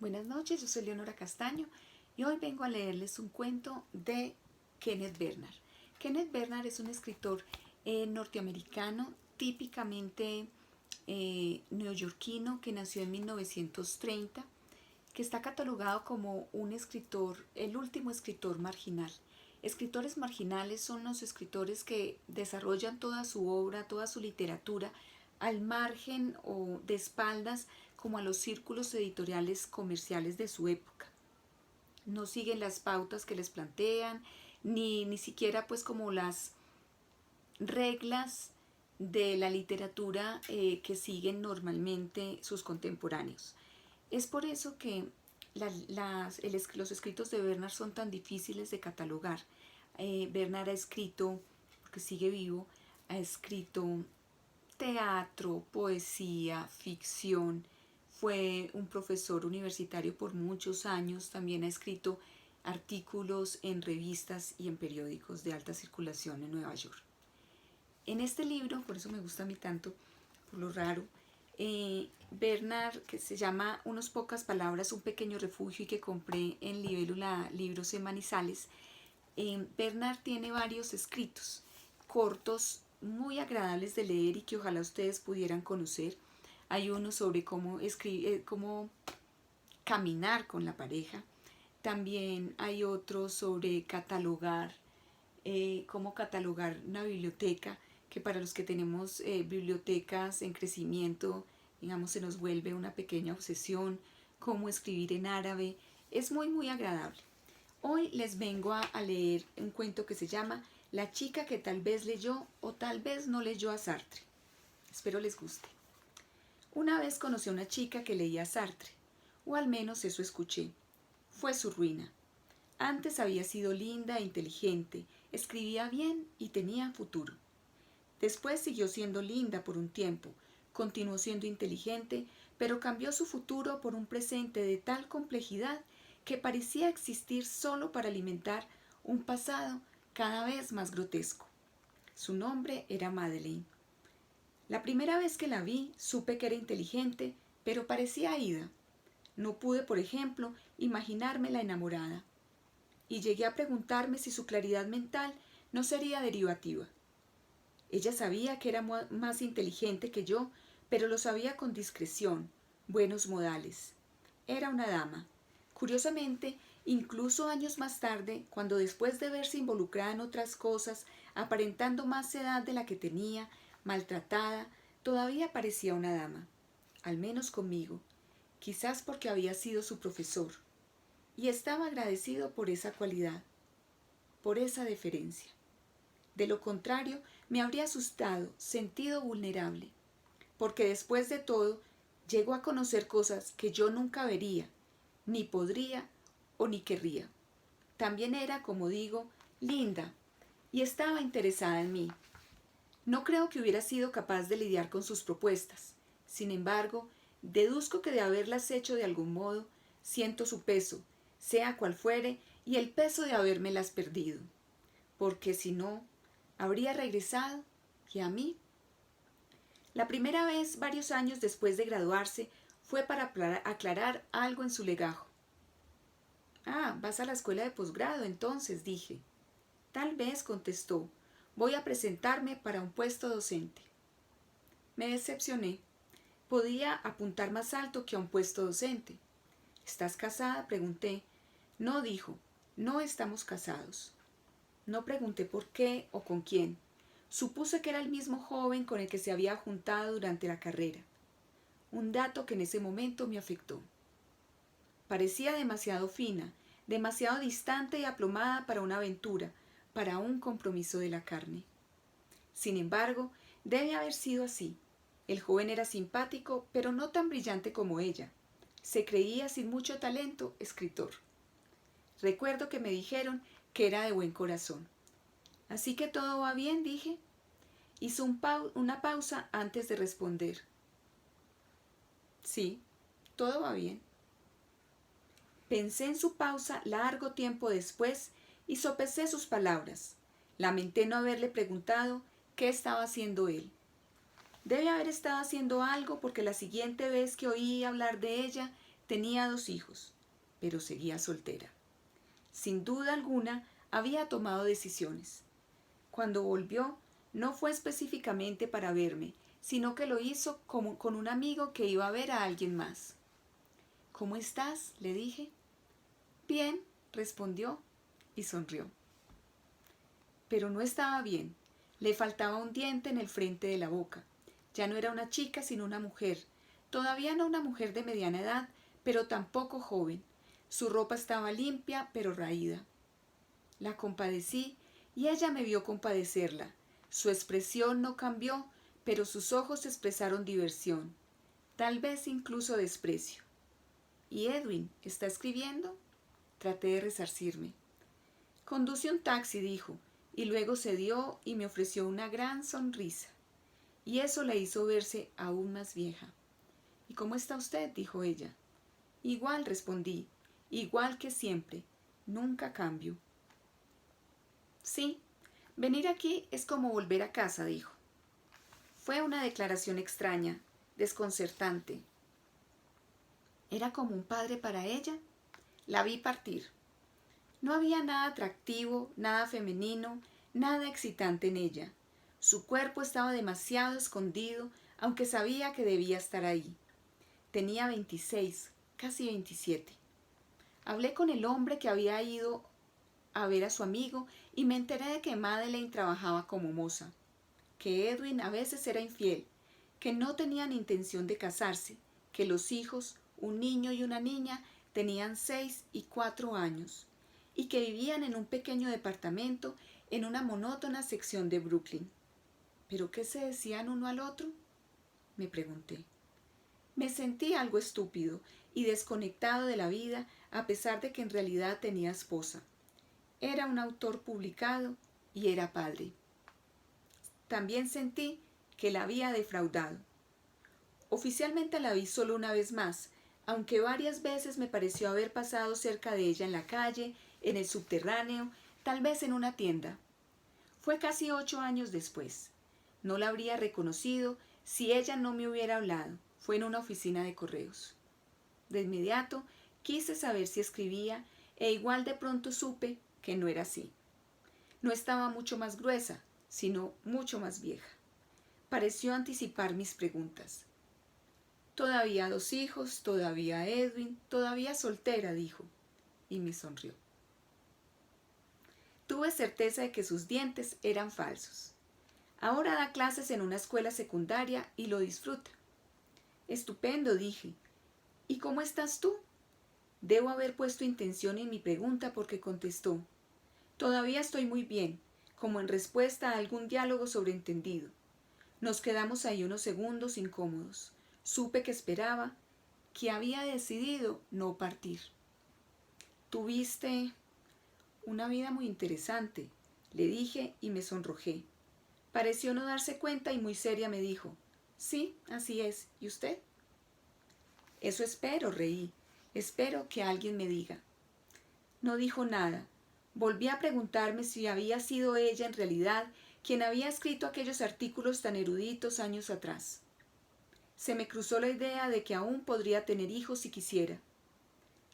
Buenas noches, yo soy Leonora Castaño y hoy vengo a leerles un cuento de Kenneth Bernard. Kenneth Bernard es un escritor norteamericano, típicamente neoyorquino, que nació en 1930, que está catalogado como un escritor, el último escritor marginal. Escritores marginales son los escritores que desarrollan toda su obra, toda su literatura al margen o de espaldas como a los círculos editoriales comerciales de su época. No siguen las pautas que les plantean, ni siquiera pues como las reglas de la literatura que siguen normalmente sus contemporáneos. Es por eso que los escritos de Bernard son tan difíciles de catalogar. Bernard ha escrito, porque sigue vivo, ha escrito teatro, poesía, ficción. Fue un profesor universitario por muchos años. También ha escrito artículos en revistas y en periódicos de alta circulación en Nueva York. En este libro, por eso me gusta a mí tanto, por lo raro, Bernard, que se llama Unas pocas palabras, un pequeño refugio y que compré en Libélula Libros en Manizales, Bernard tiene varios escritos cortos muy agradables de leer y que ojalá ustedes pudieran conocer. Hay uno sobre cómo cómo caminar con la pareja. También hay otro sobre catalogar, cómo catalogar una biblioteca, que para los que tenemos bibliotecas en crecimiento, digamos, se nos vuelve una pequeña obsesión. Cómo escribir en árabe. Es muy agradable. Hoy les vengo a leer un cuento que se llama La chica que tal vez leyó o tal vez no leyó a Sartre. Espero les guste. Una vez conocí a una chica que leía a Sartre, o al menos eso escuché. Fue su ruina. Antes había sido linda e inteligente, escribía bien y tenía futuro. Después siguió siendo linda por un tiempo, continuó siendo inteligente, pero cambió su futuro por un presente de tal complejidad que parecía existir solo para alimentar un pasado cada vez más grotesco. Su nombre era Madeleine. La primera vez que la vi, supe que era inteligente, pero parecía ida. No pude, por ejemplo, imaginármela enamorada. Y llegué a preguntarme si su claridad mental no sería derivativa. Ella sabía que era más inteligente que yo, pero lo sabía con discreción, buenos modales. Era una dama. Curiosamente, incluso años más tarde, cuando después de verse involucrada en otras cosas, aparentando más edad de la que tenía, maltratada, todavía parecía una dama, al menos conmigo, quizás porque había sido su profesor, y estaba agradecido por esa cualidad, por esa deferencia. De lo contrario, me habría asustado, sentido vulnerable, porque después de todo, llegó a conocer cosas que yo nunca vería, ni podría o ni querría. También era, como digo, linda y estaba interesada en mí. No creo que hubiera sido capaz de lidiar con sus propuestas. Sin embargo, deduzco que de haberlas hecho de algún modo, siento su peso, sea cual fuere, y el peso de habérmelas perdido. Porque si no, habría regresado y a mí. La primera vez, varios años después de graduarse, fue para aclarar algo en su legajo. Ah, vas a la escuela de posgrado, entonces, dije. Tal vez, contestó, voy a presentarme para un puesto docente. Me decepcioné. Podía apuntar más alto que a un puesto docente. ¿Estás casada?, pregunté. No, dijo, no estamos casados. No pregunté por qué o con quién. Supuse que era el mismo joven con el que se había juntado durante la carrera. Un dato que en ese momento me afectó. Parecía demasiado fina, demasiado distante y aplomada para una aventura, para un compromiso de la carne. Sin embargo, debe haber sido así. El joven era simpático, pero no tan brillante como ella. Se creía sin mucho talento escritor. Recuerdo que me dijeron que era de buen corazón. Así que todo va bien, dije. Hizo una pausa antes de responder. Sí, todo va bien. Pensé en su pausa largo tiempo después y sopesé sus palabras. Lamenté no haberle preguntado qué estaba haciendo él. Debe haber estado haciendo algo porque la siguiente vez que oí hablar de ella Tenía 2 hijos, pero seguía soltera. Sin duda alguna, había tomado decisiones. Cuando volvió, no fue específicamente para verme, sino que lo hizo como con un amigo que iba a ver a alguien más. ¿Cómo estás?, le dije. Bien, respondió y sonrió. Pero no estaba bien. Le faltaba un diente en el frente de la boca. Ya no era una chica, sino una mujer. Todavía no una mujer de mediana edad, pero tampoco joven. Su ropa estaba limpia, pero raída. La compadecí y ella me vio compadecerla. Su expresión no cambió, pero sus ojos expresaron diversión, tal vez incluso desprecio. ¿Y Edwin está escribiendo? Traté de resarcirme. Conduce un taxi, dijo, y luego cedió y me ofreció una gran sonrisa. Y eso la hizo verse aún más vieja. ¿Y cómo está usted?, dijo ella. Igual, respondí, igual que siempre, nunca cambio. Sí, venir aquí es como volver a casa, dijo. Fue una declaración extraña, desconcertante. ¿Era como un padre para ella? La vi partir. No había nada atractivo, nada femenino, nada excitante en ella. Su cuerpo estaba demasiado escondido, aunque sabía que debía estar ahí. Tenía 26, casi 27. Hablé con el hombre que había ido a ver a su amigo y me enteré de que Madeleine trabajaba como moza, que Edwin a veces era infiel, que no tenían intención de casarse, que los hijos, un niño y una niña, tenían 6 y 4 años, y que vivían en un pequeño departamento en una monótona sección de Brooklyn. ¿Pero qué se decían uno al otro?, me pregunté. Me sentí algo estúpido y desconectado de la vida, a pesar de que en realidad tenía esposa. Era un autor publicado y era padre. También sentí que la había defraudado. Oficialmente la vi solo una vez más, aunque varias veces me pareció haber pasado cerca de ella en la calle, en el subterráneo, tal vez en una tienda. Fue casi 8 años después. No la habría reconocido si ella no me hubiera hablado. Fue en una oficina de correos. De inmediato quise saber si escribía e igual de pronto supe que no era así. No estaba mucho más gruesa, sino mucho más vieja. Pareció anticipar mis preguntas. Todavía 2 hijos, todavía Edwin, todavía soltera, dijo, y me sonrió. Tuve certeza de que sus dientes eran falsos. Ahora da clases en una escuela secundaria y lo disfruta. Estupendo, dije. ¿Y cómo estás tú? Debo haber puesto intención en mi pregunta porque contestó. Todavía estoy muy bien, como en respuesta a algún diálogo sobreentendido. Nos quedamos ahí unos segundos incómodos. Supe que esperaba, que había decidido no partir. Tuviste una vida muy interesante, le dije y me sonrojé. Pareció no darse cuenta y muy seria me dijo, sí, así es, ¿y usted? Eso espero, reí. Espero que alguien me diga. No dijo nada. Volví a preguntarme si había sido ella en realidad quien había escrito aquellos artículos tan eruditos años atrás. Se me cruzó la idea de que aún podría tener hijos si quisiera.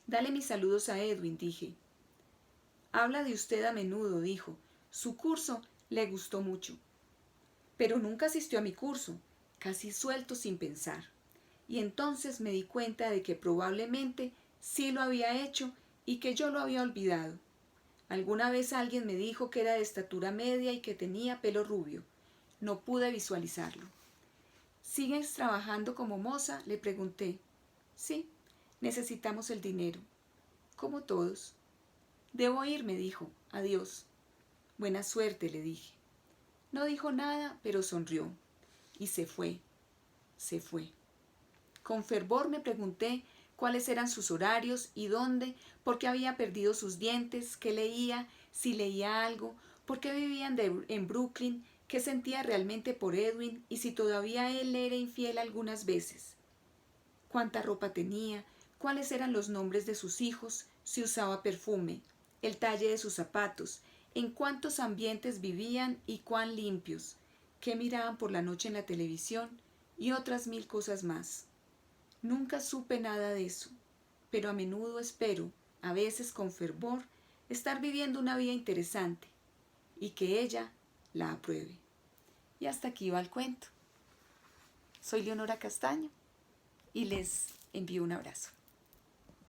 Dale mis saludos a Edwin, dije. Habla de usted a menudo, dijo. Su curso le gustó mucho. Pero nunca asistió a mi curso, casi suelto sin pensar. Y entonces me di cuenta de que probablemente sí lo había hecho y que yo lo había olvidado. Alguna vez alguien me dijo que era de estatura media y que tenía pelo rubio. No pude visualizarlo. ¿Sigues trabajando como moza?, le pregunté. Sí, necesitamos el dinero. Como todos. Debo ir, me dijo. Adiós. Buena suerte, le dije. No dijo nada, pero sonrió. Y se fue. Se fue. Con fervor me pregunté cuáles eran sus horarios y dónde, por qué había perdido sus dientes, qué leía, si leía algo, por qué vivían en Brooklyn, qué sentía realmente por Edwin y si todavía él le era infiel algunas veces. Cuánta ropa tenía, cuáles eran los nombres de sus hijos, si usaba perfume, el talle de sus zapatos, en cuántos ambientes vivían y cuán limpios, qué miraban por la noche en la televisión y otras 1000 cosas más. Nunca supe nada de eso. pero a menudo espero, a veces con fervor, estar viviendo una vida interesante y que ella la apruebe. Y hasta aquí va el cuento. Soy Leonora Castaño y les envío un abrazo.